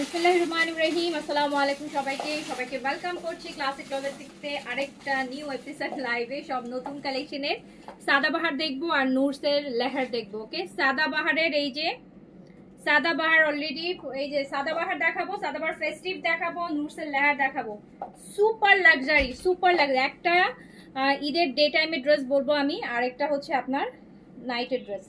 বিসমিল্লাহির রহমানির রহিম। আসসালামু আলাইকুম সবাইকে ওয়েলকাম করছি ক্লাসিক লজিস্টিক্সে আরেকটা নিউ এপিসোড লাইভে। সব নতুন কালেকশনের সাদাবাহার দেখবো আর নুরসের লেহার দেখবো। ওকে, সাদাবাহারের এই যে সাদাবাহার অলরেডি এই যে সাদাবাহার দেখাবো, সাদাবাহার ফেস্টিভ দেখাবো, নুরসের লেহার দেখাবো। সুপার লাক্সারি একটা ঈদের ডে টাইমের ড্রেস বলবো আমি, আর একটা হচ্ছে আপনার নাইটের ড্রেস।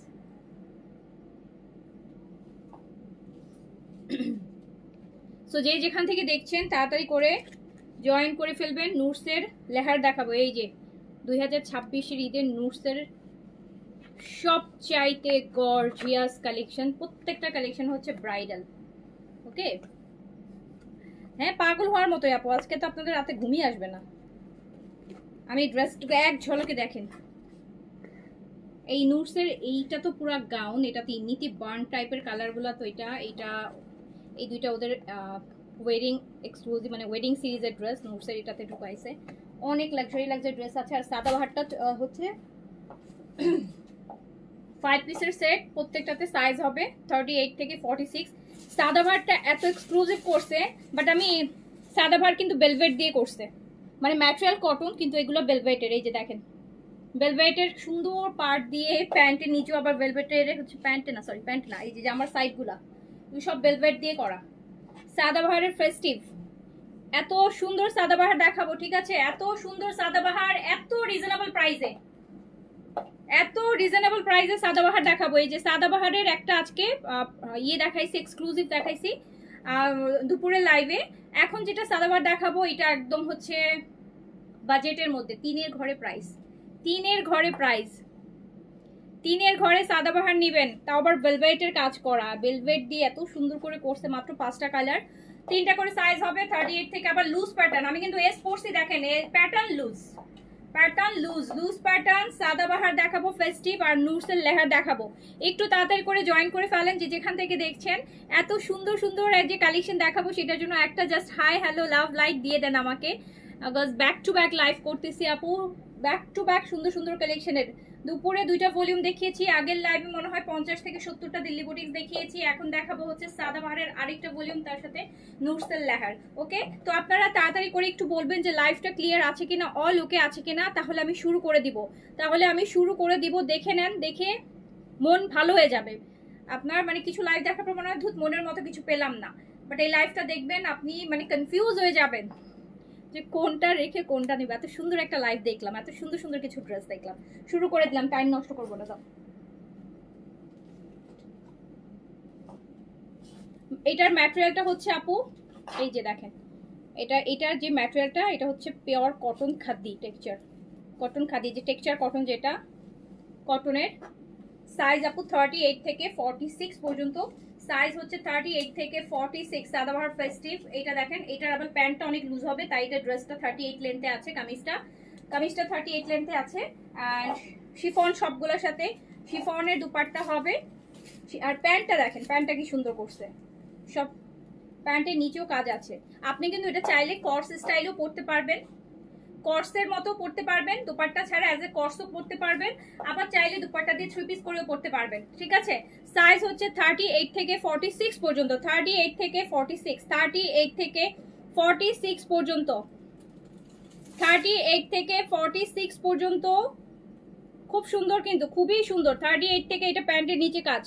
সো যে যেখান থেকে দেখছেন তাড়াতাড়ি করে জয়েন করে ফেলবেন। নুরসের লেহার দেখাবো। এই যে 2026-এর ঈদের নুরসের সবচাইতে গর্জিয়াস কালেকশন। প্রত্যেকটা কালেকশন হচ্ছে ব্রাইডাল। ওকে, হ্যাঁ পাগল হওয়ার মতোই আপু। আজকে তো আপনাদের রাতে ঘুমিয়ে আসবে না। আমি ড্রেসটুকু এক ঝলকে দেখেন। এই নুরসের এইটা তো পুরো গাউন, এটা তো এমনিতে বার্ন টাইপের কালারগুলো। তো এই দুইটা ওদের ওয়েডিং এক্সক্লুসিভ মানে ওয়েডিং সিরিজের ড্রেস। নুরসের এটাতে ঢুকাইছে, অনেক লাক্সারি ড্রেস আছে। আর সাদাবাহারটা হচ্ছে 5 পিসের সেট, প্রত্যেকটাতে সাইজ হবে 38 থেকে 46। সাদাবাহারটা এত এক্সক্লুসিভ করছে, বাট আমি সাদাবাহার কিন্তু বেলভেট দিয়ে করছে, মানে ম্যাটেরিয়াল কটন কিন্তু এগুলো বেলভেটের। এই যে দেখেন বেলভেটের সুন্দর পার্ট দিয়ে, প্যান্টের নিচেও আবার বেলভেটের হচ্ছে প্যান্ট না, এই যে আমার সাইডগুলা সব বেলভেট দিয়ে করা। সাদাবাহারের ফেস্টিভ এত সুন্দর সাদাবাহার দেখাবো, ঠিক আছে? এত সুন্দর সাদাবাহার এত রিজনেবল প্রাইসে সাদাবাহার দেখাবো। এই যে সাদাবাহারের একটা আজকে দেখাইছি, এক্সক্লুসিভ দেখাইছি দুপুরের লাইভে। এখন যেটা সাদাবাহার দেখাবো এটা একদম হচ্ছে বাজেটের মধ্যে, তিনের ঘরে সাদাবাহার নিবেন, তাও আবার ভেলভেটের কাজ করা, ভেলভেট দিয়ে এত সুন্দর করে করছে। মাত্র 5টা কালার, 3টা করে সাইজ হবে 38 থেকে। আবার লুজ প্যাটার্ন, আমি কিন্তু এস পড়ছি, দেখেন প্যাটার্ন লুজ প্যাটার্ন। সাদাবাহার দেখাবো ফেস্টিভ, আর নুরসের লেহার দেখাবো। একটু তাড়াতাড়ি করে জয়েন করে ফেলেন যে যেখান থেকে দেখছেন। এত সুন্দর সুন্দর যে কালেকশন দেখাবো সেটার জন্য একটা just hi hello love like দিয়ে দেন আমাকে। ব্যাক টু ব্যাক লাইভ করতেছি আপু, ব্যাক টু ব্যাক সুন্দর সুন্দর কালেকশনের। দুপুরে 2টা ভলিউম দেখিয়েছি, আগের লাইভে মনে হয় 50 থেকে 70টা দিল্লি বুটিক্স দেখিয়েছি। এখন দেখাবো হচ্ছে সাদাবাহারের আরেকটা ভলিউম, তার সাথে নুরসেল লেহার। ওকে, তো আপনারা তাড়াতাড়ি করে একটু বলবেন যে লাইভটা ক্লিয়ার আছে কিনা, অল ওকে আছে কিনা, তাহলে আমি শুরু করে দিব। দেখে নেন, দেখে মন ভালো হয়ে যাবে আপনার। মানে কিছু লাইভ দেখার পর মনে হয় ধুত মনের মতো কিছু পেলাম না, বাট এই লাইভটা দেখবেন আপনি মানে কনফিউজ হয়ে যাবেন যে কোনটা রেখে কোনটা নিবে। এত সুন্দর একটা লাইভ দেখলাম, এত সুন্দর সুন্দর কিছু ড্রেস দেখলাম, শুরু করে দিলাম। টাইম নষ্ট করবো না। দাও, এটার ম্যাটেরিয়ালটা হচ্ছে আপু এই যে দেখেন, এটার যে ম্যাটেরিয়ালটা এটা হচ্ছে পিওর কটন খাদি টেক্সচার, যে টেক্সচার কটন, যেটা কটনের। সাইজ আপু 38 থেকে 46 পর্যন্ত সাইজ হচ্ছে, 38 থেকে 46। সাদাবাহার ফেস্টিভ এটা দেখেন, এটার আবার প্যান্টটা অনেক লুজ হবে, তাই এটা ড্রেসটা 38 লেন্থে আছে, কামিজটা 38 লেন্থে আছে। অ্যান্ড শিফন সবগুলোর সাথে শিফনের দুপাট্টা হবে। আর প্যান্টটা দেখেন, প্যান্টটা কি সুন্দর করছে, সব প্যান্টের নিচেও কাজ আছে। আপনি কিন্তু এটা চাইলে কর্স স্টাইলও পরতে পারবেন, কর্সের মতো পড়তে পারবেন, দুপাট্টা ছাড়া অ্যাজ এ কর্সও পড়তে পারবেন, আবার চাইলে দুপাট্টা দিয়ে 3 পিস করেও পড়তে পারবেন, ঠিক আছে? সাইজ হচ্ছে 38 থেকে 46 পর্যন্ত, 38 থেকে 46 পর্যন্ত, 38 থেকে 46 পর্যন্ত। খুব সুন্দর, কিন্তু খুবই সুন্দর। 38 থেকে, এটা প্যান্টের নিচে কাজ।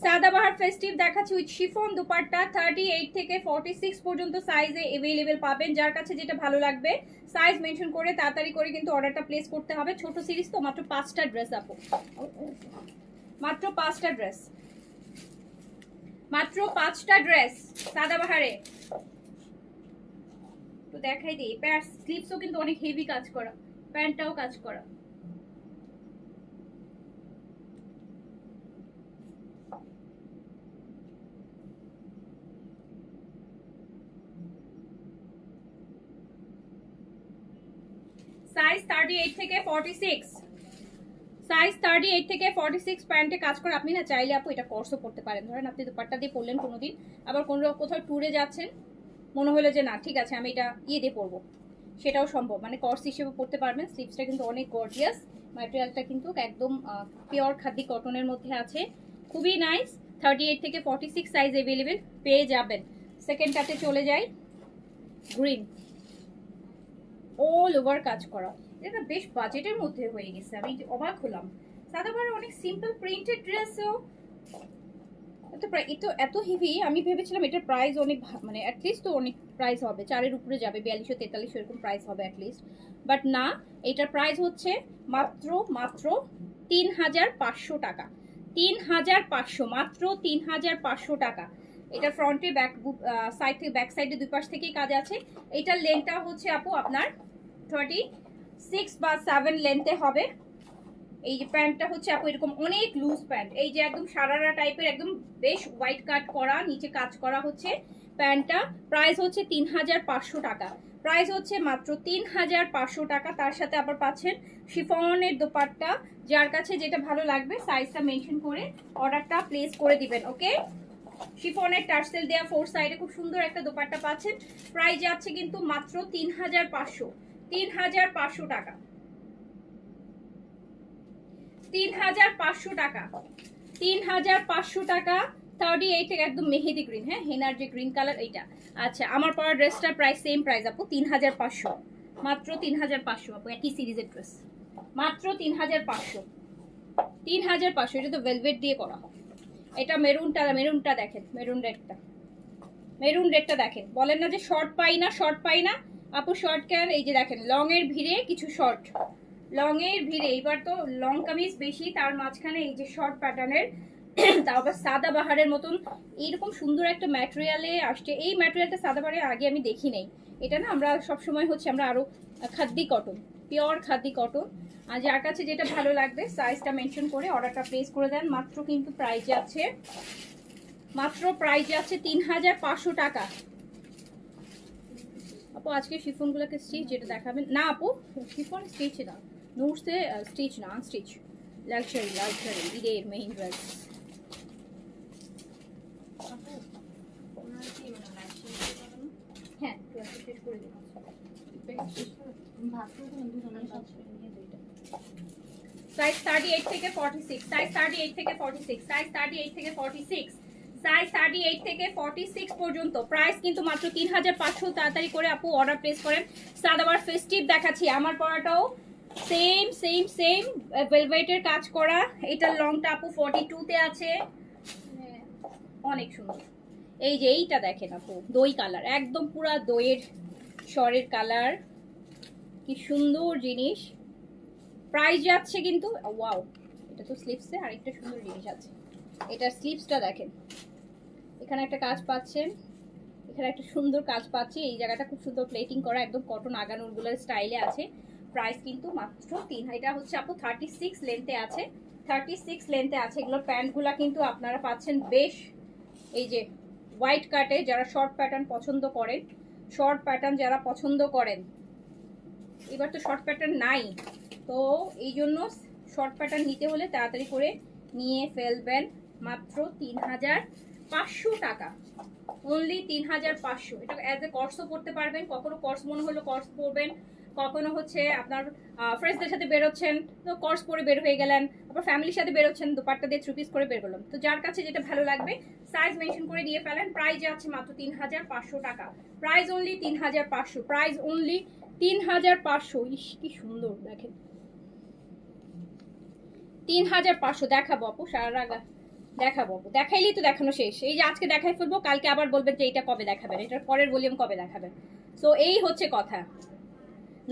সাদাবাহার ফেস্টিভ দেখাচ্ছি উইথ শিফন দুপাট্টা, 38 থেকে 46 পর্যন্ত সাইজে अवेलेबल পাবেন। যার কাছে যেটা ভালো লাগবে সাইজ মেনশন করে তাড়াতাড়ি করে কিন্তু অর্ডারটা প্লেস করতে হবে। ছোট সিরিজ তো, মাত্র 5টা ড্রেস আপু, মাত্র 5টা ড্রেস সাদাবাহারে। তো দেখাই দিই, প্যান্ট স্লিভসও কিন্তু অনেক হেভি কাজ করা, প্যান্টটাও কাজ করা। সাইজ 38 থেকে 46, সাইজ 38 থেকে 46 প্যান্টে কাজ করে। আপনি না চাইলে আপু এটা কর্সও পড়তে পারেন। ধরেন আপনি দুপাট্টা দিয়ে পরলেন কোনোদিন, আবার কোথাও ট্যুরে যাচ্ছেন, মনে হলো যে না ঠিক আছে আমি এটা দিয়ে পরবো, সেটাও সম্ভব, মানে কর্স হিসেবে পড়তে পারবেন। স্লিভসটা কিন্তু অনেক গর্জিয়াস, ম্যাটেরিয়ালটা কিন্তু একদম পিওর খাদি কটনের মধ্যে আছে, খুবই নাইস। 38 থেকে 46 সাইজ अवेलेबल পেয়ে যাবেন। সেকেন্ডটাতে চলে যাই, গ্রিন অল ওভার কাজ করা, এটা বেশ বাজেটের মধ্যে হয়ে গেছে, আমি অবাক হলাম। সাদাবাহার অনেক সিম্পল প্রিন্টেড ড্রেসও এত হেভি, আমি ভেবেছিলাম এটার প্রাইস অনেক মানে অ্যাটলিস্ট তো অনেক প্রাইস হবে, 4-এর উপরে যাবে, 4200-4300 এরকম প্রাইস হবে অ্যাটলিস্ট, বাট না, এটার প্রাইস হচ্ছে মাত্র 3500 টাকা। 3500, মাত্র 3500 টাকা। এটা ফ্রন্টে ব্যাক সাইড থেকে, ব্যাক সাইডে দুই পাশ থেকেই কাজ আছে। এটার লেন্থটা হচ্ছে আপু আপনার 36 বা 7 লেন্থে হবে। এই যে প্যান্টটা হচ্ছে আপু এরকম অনেক লুজ প্যান্ট, এই যে একদম সারারা টাইপের, একদম বেশ হোয়াইট কাট করা, নিচে কাজ করা হচ্ছে প্যান্টটা। প্রাইস হচ্ছে 3500 টাকা, প্রাইস হচ্ছে মাত্র 3500 টাকা। তার সাথে আবার পাচ্ছেন শিফনের দোপাট্টা। যার কাছে যেটা ভালো লাগবে সাইজটা মেনশন করে অর্ডারটা প্লেস করে দিবেন, ওকে। শিফনের টার্সেল দেয়া 4 সাইডে খুব সুন্দর একটা দোপাট্টা পাচ্ছেন। প্রাইস যাচ্ছে কিন্তু মাত্র 3500 টাকা, 3500 টাকা, 3500 টাকা। 38 থেকে একদম মেহেদি গ্রিন, হ্যাঁ হেনার যে গ্রিন কালার এইটা। আচ্ছা, আমার পরা ড্রেসটার প্রাইস সেম প্রাইস আপু 3500, মাত্র 3500 আপু, একই সিরিজের ড্রেস, মাত্র 3500, 3500। এটা তো ভেলভেট দিয়ে করা। এটা মেরুনটা দেখেন, মেরুন রেডটা দেখেন। বলেন না যে শর্ট পাই না আপু, শর্ট কেন? এই যে দেখেন লং এর ভিড়ে কিছু শর্ট, লং এর ভিড়ে, এবার তো লং কামিজ বেশি, তার মাঝখানে এই যে শর্ট প্যাটার্নের, তাও আবার সাদা বাহারের মতন এইরকম সুন্দর একটা ম্যাটেরিয়ালে আসছে। এই ম্যাটেরিয়ালটা সাদা বাহারের আগে আমি দেখি নাই। এটা না আমরা সবসময় হচ্ছে আমরা আরো খাদ্দি কটন, পিওর খাদ্দি কটন। আর যার কাছে যেটা ভালো লাগবে সাইজটা মেনশন করে অর্ডারটা প্লেস করে দেন। মাত্র কিন্তু প্রাইজে আছে, মাত্র প্রাইজে আছে 3500 টাকা। আপু আজকে শিফনগুলোকে স্টিচ যেটা দেখাবেন না আপু, শিফন স্টিচ না, নূরসে স্টিচ না, আনস্টিচ, লাক্সারি ঈদের মেইন ড্রেস। হ্যাঁ শেষ করে দিন। সাইজ 38 থেকে 46, সাইজ 38 থেকে 46, সাইজ 38 থেকে 46, সাইজ 38 থেকে 46 পর্যন্ত। প্রাইস কিন্তু মাত্র 3500। তাড়াতাড়ি করে আপু অর্ডার প্লেস করেন। সাদাবার ফেস্টিভ দেখাচ্ছি, আমার পরাটাও সেম ভেলভেটের কাজ করা। এটার লংটা আপু 42 তে আছে, অনেক সুন্দর। এই যে এইটা দেখেন আপু, দই কালার, একদম পুরা দইয়ের শরের কালার, কি সুন্দর জিনিস। প্রাইস যাচ্ছে কিন্তু ওয়াও, এটা তো স্লিপসে আরেকটা সুন্দর জিনিস আছে। এটার স্লিপসটা দেখেন, এখানে একটা কাজ পাচ্ছেন, এখানে একটা সুন্দর কাজ পাচ্ছি, এই জায়গাটা খুব সুন্দর প্লেটিং করা, একদম কটন আগানুরগুলোর স্টাইলে আছে। প্রাইস কিন্তু মাত্র 3। এটা হচ্ছে আপু 36 লেন্থে আছে, 36 লেন্থে আছে। এগুলোর প্যান্টগুলা কিন্তু আপনারা পাচ্ছেন বেশ এই যে হোয়াইট কাটে। যারা শর্ট প্যাটার্ন পছন্দ করেন, শর্ট প্যাটার্ন যারা পছন্দ করেন, এবার তো শর্ট প্যাটার্ন নাই, তো এই জন্য শর্ট প্যাটার্ন নিতে হলে তাড়াতাড়ি করে নিয়ে ফেলবেন। মাত্র 3500 টাকা, অনলি 3500। এটা অ্যাজ এ কর্সও পড়তে পারবেন, কখনো কর্স মনে হলো কর্স পরবেন, কখনো হচ্ছে আপনার ফ্রেন্ডসদের সাথে বেরোচ্ছেন তো কর্স পরে বের হয়ে গেলেন, আবার ফ্যামিলির সাথে বেরোচ্ছেন দুপাট্টা দিয়ে 3 পিস করে বের করলাম। তো যার কাছে যেটা ভালো লাগবে সাইজ মেনশন করে দিয়ে ফেলেন। প্রাইস আছে মাত্র 3500 টাকা, প্রাইস অনলি 3500, প্রাইস অনলি 3500। ইস কি সুন্দর দেখেন, 3500 দেখাবো আপু, সারা রাগা দেখাবো আপু, দেখাইলেই তো দেখানো শেষ। এই যে আজকে দেখাই ফেলবো, কালকে আবার বলবেন যে এটা কবে দেখাবেন, এটার পরের ভলিউম কবে দেখাবেন। সো এই হচ্ছে কথা,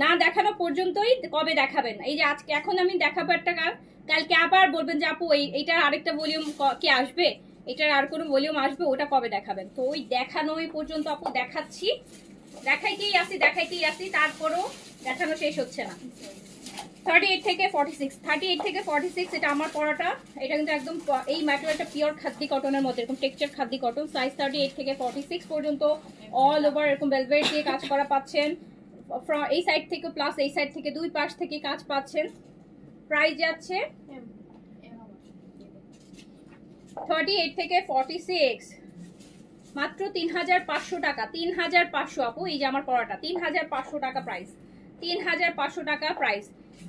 না দেখানো পর্যন্তই কবে দেখাবেন। এই যে আজকে এখন আমি দেখাবো একটা, কালকে আবার বলবেন যে আপু এইটার আরেকটা ভলিউম কি আসবে, এটার আর কোনো ভলিউম আসবে, ওটা কবে দেখাবেন। তো ওই দেখানোই পর্যন্ত আপু দেখাচ্ছি, দেখাইতেই আসি, তারপরও দেখানো শেষ হচ্ছে না। 38 থেকে 46, 38 থেকে 46 এটা আমার পরাটা। এটা কিন্তু একদম এই ম্যাটেরিয়ালটা পিওর খাদ্দি কটনের মধ্যে, এরকম টেক্সচার খাদ্দি কটন। সাইজ 38 থেকে 46 পর্যন্ত অল ওভার এরকম ভেলভেট দিয়ে কাজ করা পাচ্ছেন। এই সাইড থেকে প্লাস এই সাইড থেকে দুই পাশ থেকে কাজ পাচ্ছেন। প্রাইস যাচ্ছে 38 থেকে 46, মাত্র 3500 টাকা, 3500 আপু। এই যে আমার পরাটা 3500 টাকা প্রাইস, 3500 টাকা প্রাইস।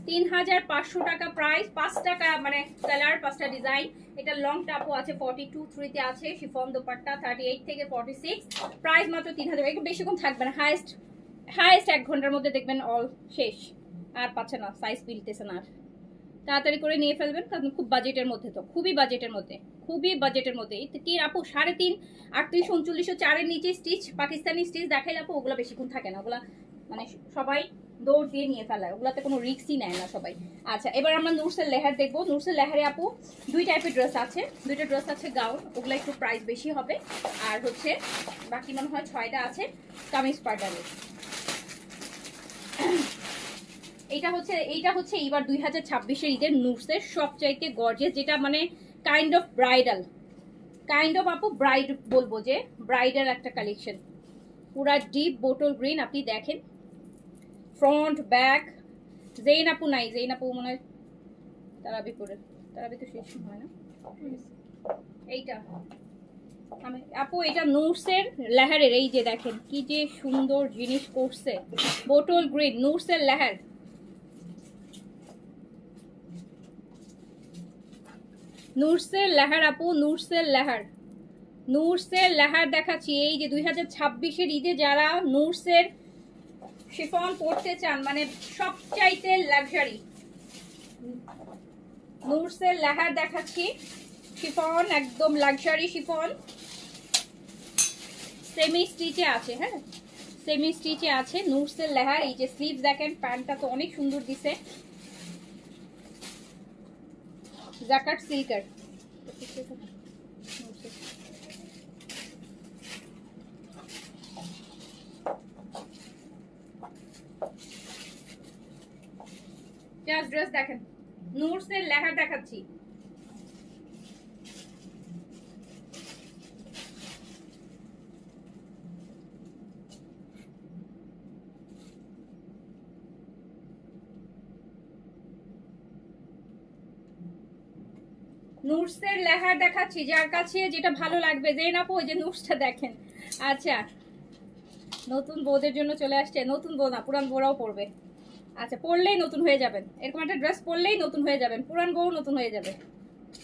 3500 টাকা প্রাইস, 5 টাকা মানে কালার, 5টা ডিজাইন। এটা লং টাপও আছে, 42 3 তে আছে, শিফন দোপাট্টা 38 থেকে 46, প্রাইস মাত্র 3000। একটু বেশিক্ষণ থাকবে না, হাইয়েস্ট 1 ঘন্টার মধ্যে দেখবেন অল শেষ, আর পাচ্ছে না, সাইজ মিলতেছে না। তাড়াতাড়ি করে নিয়ে ফেলবেন, কারণ খুব বাজেটের মধ্যে, তো খুবই বাজেটের মধ্যে, খুবই বাজেটের মধ্যে। কি আপু 3.5 38 39 4-এর নিচে স্টিচ, পাকিস্তানি স্টিচ দেখাইলে আপু ওগুলো বেশিক্ষণ থাকে না, ওগুলা মানে সবাই দৌড় দিয়ে নিয়ে ফেলায়, ওগুলাতে কোনো রিস্কই নেয় না সবাই। আচ্ছা, এবার আমরা নুরসের লেহার দেখবো। নুরসের লেহারে আপু 2 টাইপের ড্রেস আছে, 2টা ড্রেস আছে গাউন, ওগুলো একটু প্রাইস বেশি হবে। আর হচ্ছে বাকি মনে হয় 6টা আছে কামিজ পার্টারের। এইটা হচ্ছে এবার 2026-এর ঈদের নুরসের সবচাইতে গর্জিয়াস, যেটা মানে kind of bridal, kind of আপু ব্রাইড বলবো, যে ব্রাইডাল একটা কালেকশন, পুরা ডিপ বোটল গ্রিন। আপনি দেখেন ফ্রন্ট ব্যাক। জেইন আপু নাই, জেইন আপু মনে হয় তারাবি করে, তারাবি তো শেষ হয় না। এইটা আমি আপু, এটা নুরসের লেহারের, এই যে দেখেন কি যে সুন্দর জিনিস করছে, বোটল গ্রিন নুরসের লেহার। নুরসের লেহার আপু, নুরসের লেহার, নুরসের লেহার দেখাচ্ছি। এই যে 2026-এর ঈদে যারা নুরসের শিফন পড়তে চান, মানে সবচাইতে লাক্সারি, নুরসের লেহার দেখাচ্ছি। শিফন একদম লাক্সারি শিফন, সেমি স্টিচে আছে, হ্যাঁ সেমি স্টিচে আছে নুরসের লেহার। এই যে স্লিভস দেখেন, প্যান্টটা তো অনেক সুন্দর দিছে, জাকার্ড সিল্কের। জাস্ট ড্রেস দেখেন, নুরসের লেহার দেখাচ্ছি। নুরসের লেহার দেখাচ্ছি, যার কাছে যেটা ভালো লাগবে। জেন আপু ওই যে নুরসটা দেখেন। আচ্ছা, নতুন বউদের জন্য চলে আসছে, নতুন বউ না পুরান বউরাও পরবে। আচ্ছা, পরলেই নতুন হয়ে যাবেন, এরকম একটা ড্রেস পরলেই নতুন হয়ে যাবেন, পুরান বউ নতুন হয়ে যাবে।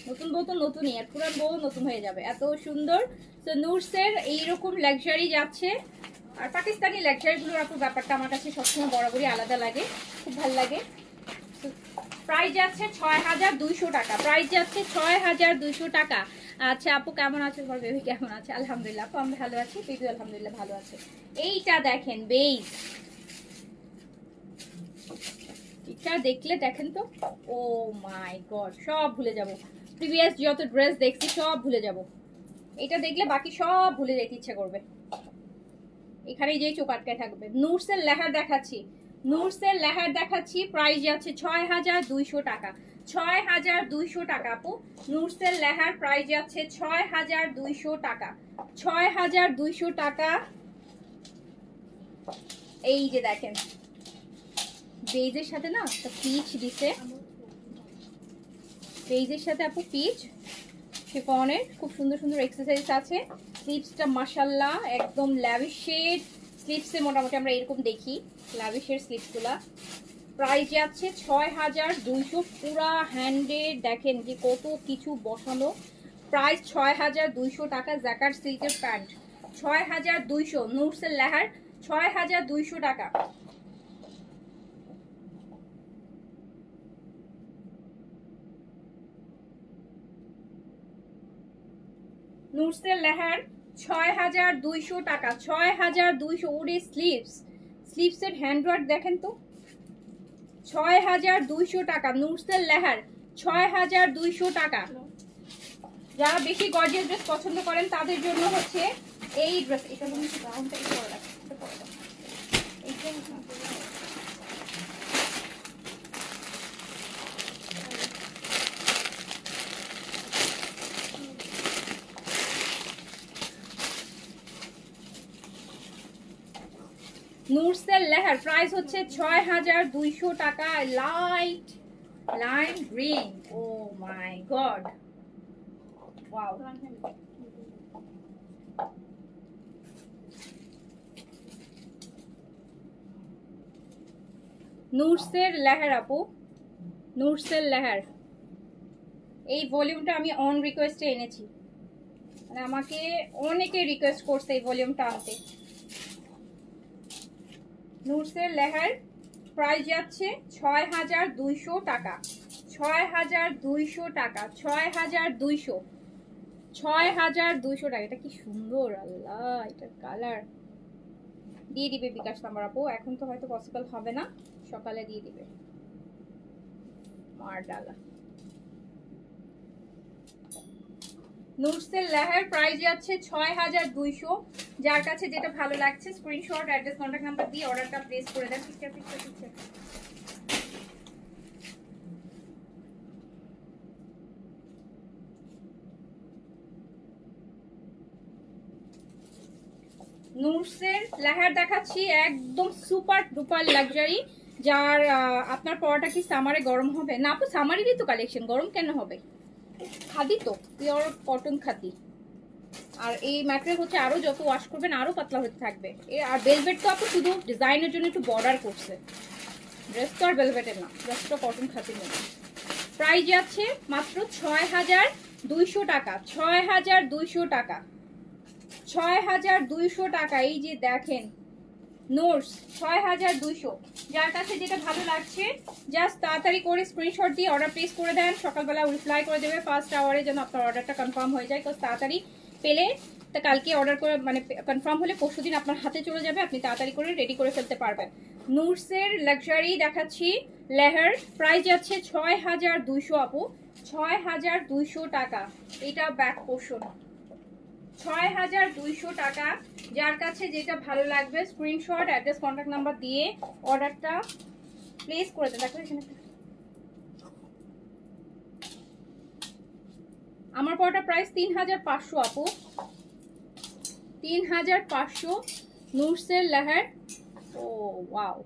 নতুন বউ তো নতুনই, আর পুরান বউ নতুন হয়ে যাবে, এত সুন্দর। তো নুরসের এইরকম লাক্সারি যাচ্ছে। আর পাকিস্তানি লাক্সারিগুলোর আপুর ব্যাপারটা আমার কাছে সবসময় বরাবরই আলাদা লাগে, খুব ভালো লাগে। প্রাইস যাচ্ছে 6200 টাকা, প্রাইস যাচ্ছে 6200 টাকা। আচ্ছা আপু কেমন আছে, তোমার বেবি কেমন আছে? আলহামদুলিল্লাহ আপু, আমি ভালো আছি, বেবি আলহামদুলিল্লাহ ভালো আছে। এইটা দেখেন বেইজ, এটা দেখলে দেখেন তো, ও মাই গড, সব ভুলে যাব, প্রিভিয়াস যত ড্রেস দেখছি সব ভুলে যাব। এটা দেখলে বাকি সব ভুলে যেতে ইচ্ছে করবে, এখানেই যেই চোখ আটকায় থাকবে। নুরসের লেহার দেখাচ্ছি, নুরসের লেহার দেখাচ্ছি, প্রাইস যাচ্ছে 6200 টাকা, 6200 টাকা আপু। নুরসের লেহার প্রাইস যাচ্ছে 6200 টাকা, 6200 টাকা। এই যে দেখেন বেজের সাথে না একটা পিচ দিছে, বেজের সাথে আপু পিচ শিফনের, খুব সুন্দর সুন্দর এক্সারসাইজ আছে। স্লিভসটা মাশাআল্লাহ একদম ল্যাভিশ শেড, স্লিভসে মোটামুটি আমরা এরকম দেখি লাভিশের স্লিভসগুলা। প্রাইস যাচ্ছে 6200, পুরা হ্যান্ডে দেখেন যে কত কিছু বসানো। প্রাইস 6200 টাকা, জ্যাকার সিল্কের প্যান্ট 6200, নুরসের লেহার 6200 টাকা। নুরসের লেহার 6200 টাকা, 6200। ওরে স্লিভস, স্লিভসের হ্যান্ডওয়ার্ক দেখেন তো, 6200 টাকা নুরসের লেহার, 6200 টাকা। যারা বেশি গর্জিয়াস ড্রেস পছন্দ করেন তাদের জন্য হচ্ছে এই ড্রেস। এটা মনে হচ্ছে ব্রাউনটা একটু পরে রাখি, এটা পরে রাখি। নুরসের লেহার প্রাইস হচ্ছে 6200 টাকা, লাইট লাইম গ্রিন। ও মাই গড, ওয়াও। নুরসের লেহার আপু, নুরসের লেহার। এই ভলিউমটা আমি অন রিকোয়েস্টে এনেছি, মানে আমাকে অনেকে রিকোয়েস্ট করছে এই ভলিউমটা আনতে। নুরসের লেহার প্রাইস যাচ্ছে ৬,২০০ টাকা, ৬,২০০ টাকা, ৬,২০০, ৬,২০০ টাকা। এটা কি সুন্দর, আল্লাহ এটার কালার। দিয়ে দিবে বিকাশ নাম্বার আপু, এখন তো হয়তো পসিবল হবে না, সকালে দিয়ে দিবে। মার ডালা নুরসের লেহার প্রাইস যাচ্ছে ৬,২০০। যার কাছে যেটা ভালো লাগছে স্ক্রিনশট, অ্যাড্রেস, কন্ট্যাক্ট নাম্বার দিয়ে অর্ডারটা প্লেস করে দেন। ঠিক আছে, ঠিক আছে। নুরসের লেহার দেখাচ্ছি, একদম সুপার ডুপার লাক্সারি। যার আপনার পরাটা কি সামারে গরম হবে না আপু? সামারেরই তো কালেকশন, গরম কেন হবে? খাদি তো, পিওর কটন খাদি। আর এই ম্যাটেরিয়াল হচ্ছে আরো যত ওয়াশ করবেন আরো পাতলা হতে থাকবে। আর ভেলভেট তো আপু শুধু ডিজাইনের জন্য একটু বর্ডার করছে, ড্রেস তো আর ভেলভেটের না, ড্রেসটা কটন খাদির মধ্যে। প্রাইস যাচ্ছে মাত্র ৬,২০০ টাকা, ৬,২০০ টাকা, ৬,২০০ টাকা। এই যে দেখেন নোটস ৬,২০০। যার কাছে যেটা ভালো লাগছে জাস্ট তাড়াতাড়ি করে স্ক্রিনশট দিয়ে অর্ডার প্লেস করে দেন। সকালবেলা রিপ্লাই করে দেবে ফার্স্ট আওয়ারে, যেন আপনার অর্ডারটা কনফার্ম হয়ে যায়। বিকজ তাড়াতাড়ি পেলে তা কালকে অর্ডার করে, মানে কনফার্ম হলে পরশুদিন আপনার হাতে চলে যাবে, আপনি তাড়াতাড়ি করে রেডি করে ফেলতে পারবেন। নুরসের লাক্সারি দেখাচ্ছি লেহার, প্রাইস যাচ্ছে ৬,২০০ আপু, ৬,২০০ টাকা। এটা ব্যাক পোর্শন, ৬,২০০ টাকা। যার কাছে যেটা ভালো লাগবে স্ক্রিনশট, অ্যাড্রেস, কন্ট্যাক্ট নাম্বার দিয়ে অর্ডারটা প্লেস করে দেন। দেখো এখানে আমার পরটা প্রাইস ৩,৫০০ আপু, ৩,৫০০। নুরসের লেহার। ও ওয়াও,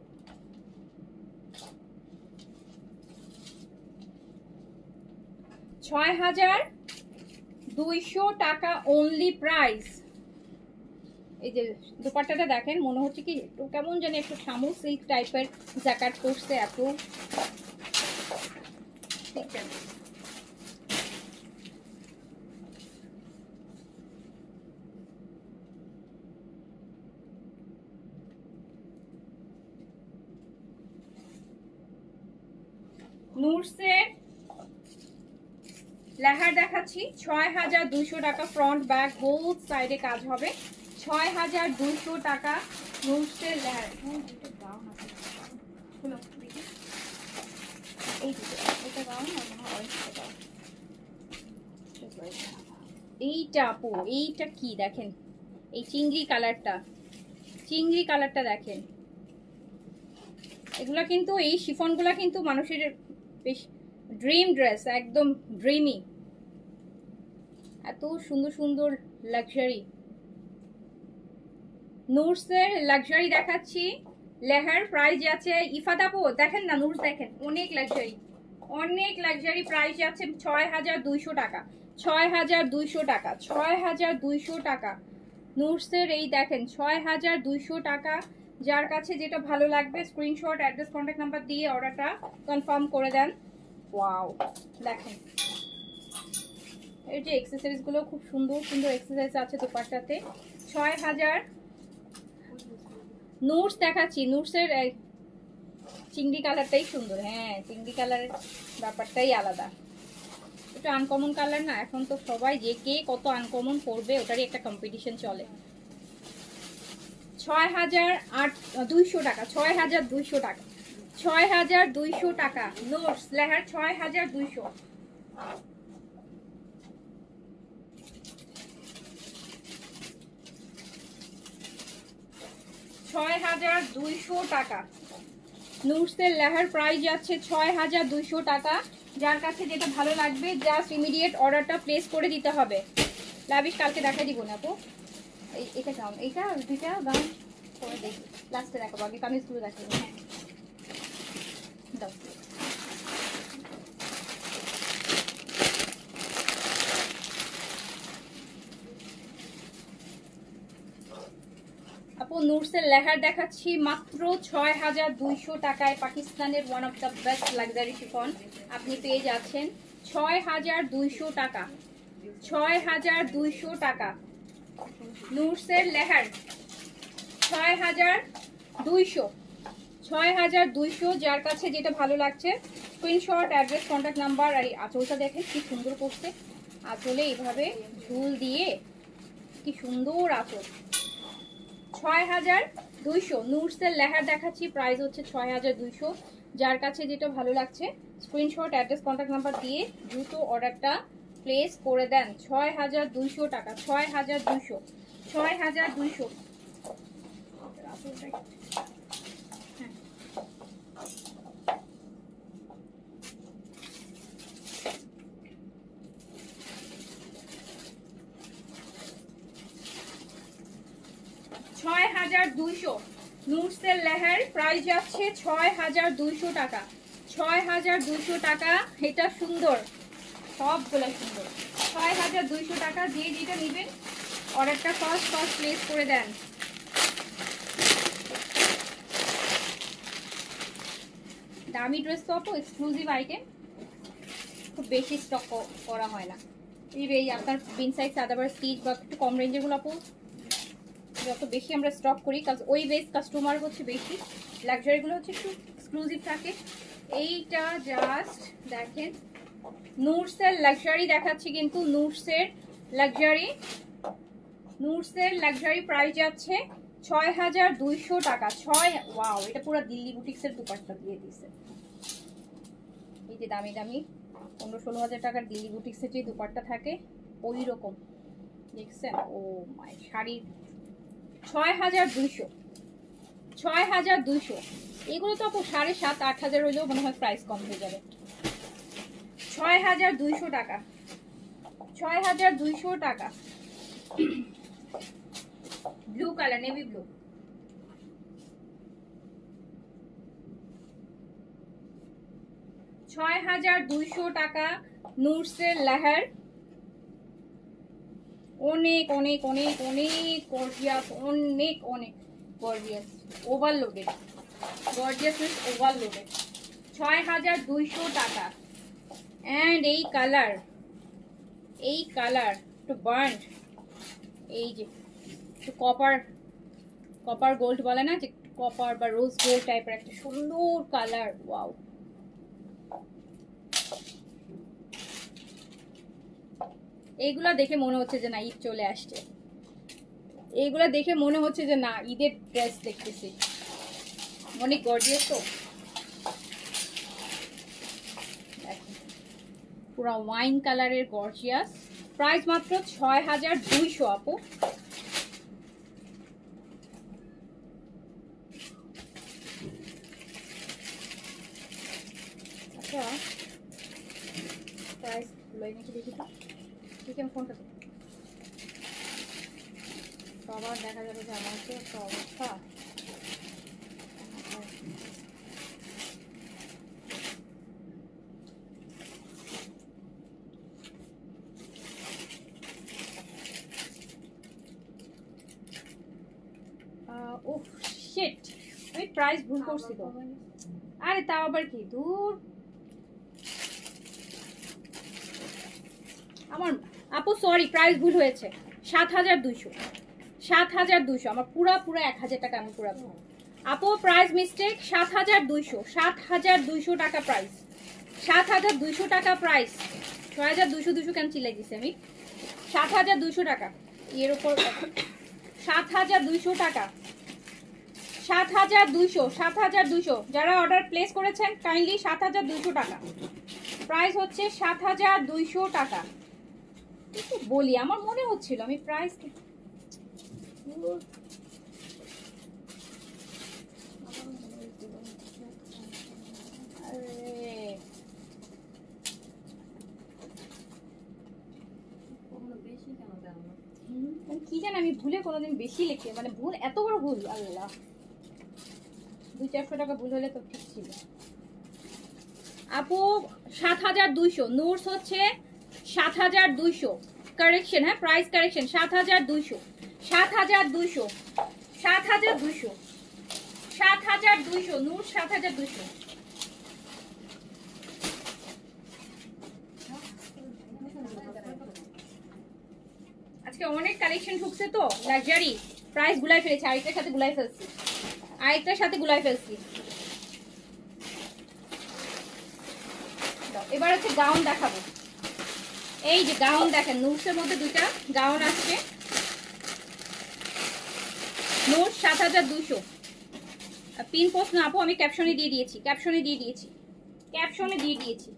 ৬,২০০ টাকা অনলি প্রাইস। এই যে দুপাট্টাটা দেখেন, মনে হচ্ছে কি একটু কেমন জানি একটু শামু সিল্ক টাইপের জ্যাকেট করছে এত। ঠিক আছে, নুরসের লেহার দেখাচ্ছি ৬,২০০ টাকা, ফ্রন্ট ব্যাক বোথ সাইডে কাজ হবে। ৬,২০০ টাকা নুরসের লেহার। এইটা আপু, এইটা কি দেখেন, এই চিংড়ি কালারটা, চিংড়ি কালারটা দেখেন। এগুলা কিন্তু, এই শিফনগুলা কিন্তু মানুষের বেশ ড্রিম ড্রেস, একদম ড্রিমি। এত সুন্দর সুন্দর লাক্সারি। নুরসের লাক্সারি দেখাচ্ছি লেহার, প্রাইস আছে ইফাত আপু দেখেন না, নুরস দেখেন, অনেক লাক্সারি, অনেক লাক্সারি। প্রাইস আছে ৬,২০০ টাকা, ৬,২০০ টাকা, ৬,২০০ টাকা। নুরসের এই দেখেন ৬,২০০ টাকা। যার কাছে যেটা ভালো লাগবে স্ক্রিনশট, অ্যাড্রেস, কন্ট্যাক্ট নাম্বার দিয়ে অর্ডারটা কনফার্ম করে দেন। ওয়াও দেখেন, এই যে এক্সেসরিজ গুলো খুব সুন্দর সুন্দর এক্সেসরিজ আছে দোপাট্টাতে। ৬,০০০। নুটস দেখাচ্ছি, নুটসের চিংড়ি কালারটাই সুন্দর। হ্যাঁ, চিংড়ি কালারের ব্যাপারটাই আলাদা, এটা আনকমন কালার না। এখন তো সবাই যে কে কত আনকমন করবে ওটারই একটা কম্পিটিশন চলে। ৬,২০০ টাকা, ৬,২০০ টাকা, ৬,২০০ টাকা। নোটস লেহার ৬,২০০। ৬,২০০ টাকা। নুটসের লেহার প্রাইস যাচ্ছে ৬,২০০ টাকা। যার কাছে যেটা ভালো লাগবে জাস্ট ইমিডিয়েট অর্ডারটা প্লেস করে দিতে হবে। লাভিশ কালকে দেখাই দিব না আপু, এটা গাউন, এইটা দুইটা গাউন করে দেখি, লাস্টে দেখাবো, আগে কামিজগুলো দেখাবো। হ্যাঁ দাও। আপু নুটস নুরসের লেহার দেখাচ্ছি মাত্র ৬,২০০ টাকায়। পাকিস্তানের one of the best luxury chiffon আপনি পেয়ে যাচ্ছেন ৬,২০০ টাকা। ৬,২০০ টাকা নুরসের লেহার ৬,২০০। ৬,২০০। যার কাছে যেটা ভালো লাগছে স্ক্রিনশট, অ্যাড্রেস, কন্ট্যাক্ট নাম্বার। আর এই আঁচলটা দেখেন কি সুন্দর করছে, আঁচলে এইভাবে ঝুল দিয়ে কি সুন্দর আঁচল। ৬,২০০ নুরসের লেহার দেখাচ্ছি, প্রাইস হচ্ছে ৬,২০০। যার কাছে যেটা ভালো লাগছে স্ক্রিনশট, অ্যাড্রেস, কন্ট্যাক্ট নাম্বার দিয়ে দ্রুত অর্ডারটা প্লেস করে দেন। ৬,২০০ টাকা। ৬,২০০। ৬,২০০। ৬,২০০ নুরসের লেহার প্রাইস যাচ্ছে ৬,২০০ টাকা। ৬,২০০ টাকা। এটা সুন্দর, সবগুলো সুন্দর। ৬,২০০ টাকা। যে যেটা নেবেন অর্ডারটা ফার্স্ট প্লেস করে দেন। দামি ড্রেস তো আপু এক্সক্লুসিভ আইটেম, খুব বেশি স্টক করা হয় না। এই আপনার বিন সাইজ সাদাবার স্টিচ বা একটু কম রেঞ্জেরগুলো আপু যত বেশি আমরা স্টক করি, কাজ ওই বেস কাস্টমার হচ্ছে বেশি, লাক্সারিগুলো হচ্ছে একটু এক্সক্লুসিভ থাকে। এইটা জাস্ট দেখেন নুরসের লাক্সারি দেখাচ্ছি, কিন্তু নুরসের লাক্সারি প্রাইস যাচ্ছে ৬,২০০ টাকা। ওয়াও, এটা পুরো দিল্লি বুটিক্সের দুপাট্টা দিয়ে দিছে। এই যে দামি দামি ১৫-১৬ হাজার টাকার দিল্লি বুটিক্সের যে দুপাট্টা থাকে ওই রকম দেখছেন। ও মাই, শাড়ির ৬,২০০। ৬,২০০। এগুলো তো আপু ৭,৫০০-৮,০০০ হলেও মনে হয় প্রাইস কম হয়ে যাবে। ৬,২০০ টাকা। ৬,২০০ টাকা। Blue colour, navy blue. ৬,২০০ টাকা নুরসের লেহার। অনেক অনেক অনেক অনেক গর্জিয়াস, অনেক অনেক gorgeous, overloaded. Gorgeous means overloaded. ৬,২০০ টাকা। অ্যান্ড এই কালার একটু বার্ন, এই যে একটু কপার গোল্ড বলে না, যে কপার বা রোজ গোল্ড টাইপের একটা সুন্দর কালার। ওয়াও, এইগুলা দেখে মনে হচ্ছে যে না ঈদ চলে আসছে। এইগুলা দেখে মনে হচ্ছে যে না ঈদের ড্রেস দেখতেছি, অনেক গর্জিয়াস। তো পুরো ওয়াইন কালারের গর্জিয়াস। প্রাইস মাত্র ৬,২০০ আপু। আচ্ছা প্রাইস নাকি দেখি তো, ঠিক আছে ফোনটা তো আবার দেখা যাবে যে আমার তো একটা অবস্থা। ওহ শিট, আমি প্রাইস ভুল করছি তো। আরে তাও আবার কি, দূর আমার আপু, সরি প্রাইস ভুল হয়েছে। ৭,২০০। ৭,২০০। আমার পুরা ১,০০০ টাকা আমি পুরা আপু, প্রাইস মিস্টেক। ৭,২০০। ৭,২০০ টাকা প্রাইস। ৭,২০০ টাকা প্রাইস। ৬,২০০ কেন চিল্লাই দিছি আমি। ৭,২০০ টাকা এর উপর। ৭,২০০ টাকা। ৭,২০০। ৭,২০০। যারা অর্ডার প্লেস করেছেন কাইন্ডলি ৭,২০০ টাকা প্রাইস হচ্ছে। ৭,২০০ টাকা। একটু বলি, আমার মনে হচ্ছিল আমি প্রাইস কি জানি, আমি ভুলে কোনোদিন বেশি লিখে, মানে ভুল, এত বড় ভুল, আল্লাহ। 200-400 টাকা ভুল হলে তো ঠিক ছিল আপু। ৭,২০০ নুরস হচ্ছে ৭,২০০। কারেকশন, হ্যাঁ প্রাইস কারেকশন। ৭,২০০। ৭,২০০। 7200, 7200 নূর 7200। আজকে অনেক কালেকশন ঢুকছে তো লাক্সারি, প্রাইস গুলাই ফেলেছি, আরেকটার সাথে গুলাই ফেলছি, আরেকটার সাথে গুলাই ফেলছি। এবার হচ্ছে গাউন দেখাবো। এই যে গাউন দেখেন, নুটসের মধ্যে দুইটা গাউন আসছে, নোট 7200। পিন পোস্ট না আপু, আমি ক্যাপশনে দিয়ে দিয়েছি, ক্যাপশনে দিয়ে দিয়েছি, ক্যাপশনে দিয়ে দিয়েছি।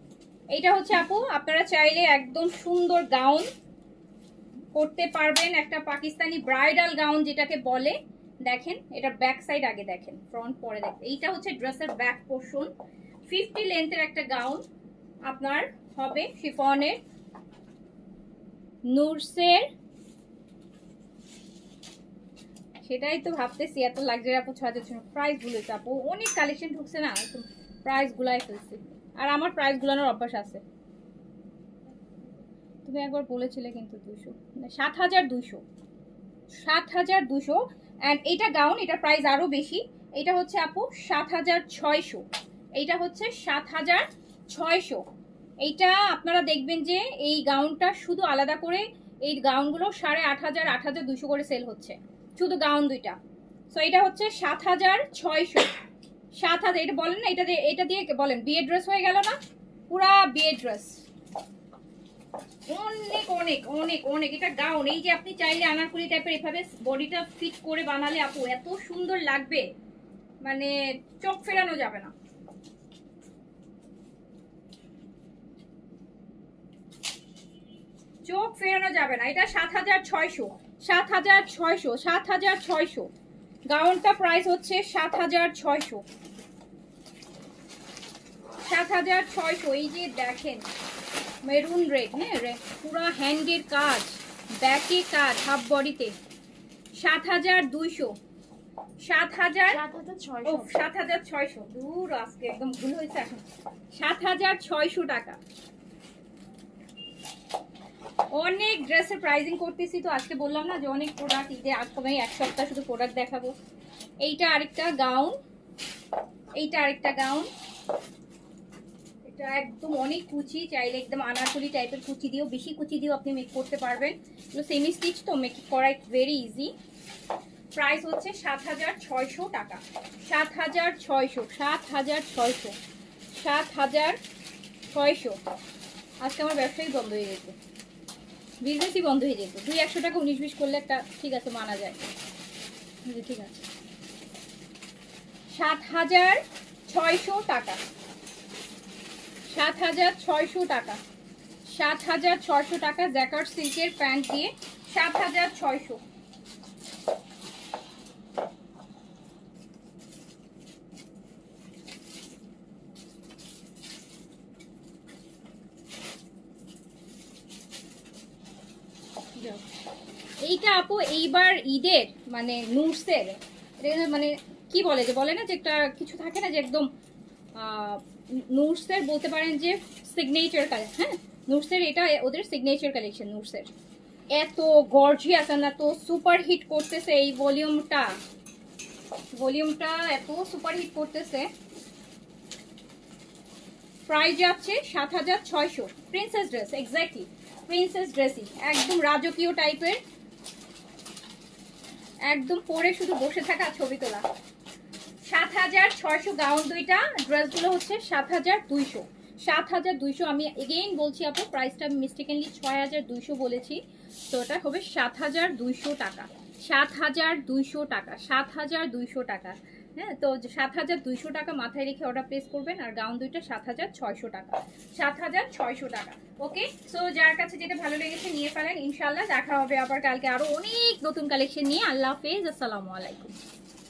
এইটা হচ্ছে আপু, আপনারা চাইলে একদম সুন্দর গাউন করতে পারবেন, একটা পাকিস্তানি ব্রাইডাল গাউন যেটাকে বলে। দেখেন এটা ব্যাক সাইড, আগে দেখেন, ফ্রন্ট পরে দেখেন। এইটা হচ্ছে ড্রেসের ব্যাক পোর্শন, 50 লেন্থের একটা গাউন আপনার হবে, শিফনের, নুটসের। সেটাই তো ভাবতেছি, এত লাক্সারি আপু 6000। প্রাইস ভুলেছে আপু, অনেক কালেকশন ঢুকছে না, প্রাইস গুলাই ফেলছি। আর আমার প্রাইস গুলানোর অভ্যাস আছে। তুমি একবার বলেছিলে কিন্তু 200, 7200, 7200। অ্যান্ড এইটা গাউন, এটা প্রাইস আরো বেশি। এটা হচ্ছে আপু 7600, এইটা হচ্ছে 7600। এইটা আপনারা দেখবেন যে এই গাউনটা শুধু আলাদা করে, এই গাউনগুলো 8500, 8200 করে সেল হচ্ছে, শুধু গাউন দুইটা। সো এটা হচ্ছে 7600, 7000। এটা বলেন না, এটা দিয়ে বলেন বিয়ে ড্রেস হয়ে গেল না, পুরা বিয়ে ড্রেস। অনেক অনেক অনেক অনেক, এটা গাউন। এই যে আপনি চাইলে আনারকলি টাইপের এভাবে বডিটা ফিট করে বানালে আপু এত সুন্দর লাগবে, মানে চোখ ফেরানো যাবে না। চোখ ফেরানো যাবে না। এটা 7600, 7600, 7600। গাউনটা প্রাইস হচ্ছে 7600, 7600। এই যে দেখেন মেরুন রেড, হ্যাঁ, পুরো হ্যান্ডের কাজ, ব্যাকে কাজ, হাফ বডিতে। 7200, 7600। দূর, আজকে একদম ভুল হয়েছে এখন। 7600 টাকা। অনেক ড্রেসের প্রাইজিং করতেছি তো, আজকে বললাম না যে অনেক প্রোডাক্ট, ঈদে আজকে এক সপ্তাহ শুধু প্রোডাক্ট দেখাবো। এইটা আরেকটা গাউন, এইটা আরেকটা গাউন। এটা একদম অনেক কুচি, চাইলে একদম আনারকলি টাইপের কুচি দিয়েও, বেশি কুচি দিয়েও আপনি মেক করতে পারবেন। এগুলো সেমি স্টিচ তো, মেক করা ভেরি ইজি। প্রাইস হচ্ছে 7600 টাকা, 7600, 7600, 7600। আজকে আমার ব্যবসায়ী বন্ধ হয়ে যেত, বিজনেসই বন্ধ হয়ে যেত। 200 টাকা 19-20 করলে একটা ঠিক আছে, মানা যায়, ঠিক আছে। 7600 টাকা, 7600 টাকা, 7600 টাকা। জ্যাকার্ড সিল্কের প্যান্ট দিয়ে 7600। এইটা আপু এইবার ঈদের মানে নুটসের, মানে কি বলে যে, বলে না যে একটা কিছু থাকে না যে একদম নুটসের বলতে পারেন যে সিগনেচার কালেকশন। হ্যাঁ, নুটসের এটা ওদের সিগনেচার কালেকশন। নুটসের এত গর্জিয়াস আর এত সুপার হিট করতেছে এই ভলিউমটা, এত সুপার হিট করতেছে। প্রাইস যাচ্ছে 7600। প্রিন্সেস ড্রেস, এক্স্যাক্টলি প্রিন্সেস ড্রেসই, একদম রাজকীয় টাইপের, একদম পরে শুধু বসে থাকা ছবি তোলা। 7600 গাউন দুইটা, ড্রেসগুলো হচ্ছে 7200, 7200। আমি এগেইন বলছি আপু, প্রাইসটা আমি মিস্টেকেনলি 6200 বলেছি, তো এটা হবে 7200 টাকা, 7200 টাকা, 7200 টাকা। হ্যাঁ, তো 7200 টাকা মাথায় রেখে অর্ডার প্লেস করবেন। আর গাউন দুইটা 7600 টাকা, 7600 টাকা। ওকে, সো যার কাছে যেটা ভালো লেগেছে নিয়ে ফেলেন। ইনশাল্লাহ দেখা হবে আবার কালকে আরো অনেক নতুন কালেকশন নিয়ে। আল্লাহ হাফেজ, আসসালামু আলাইকুম।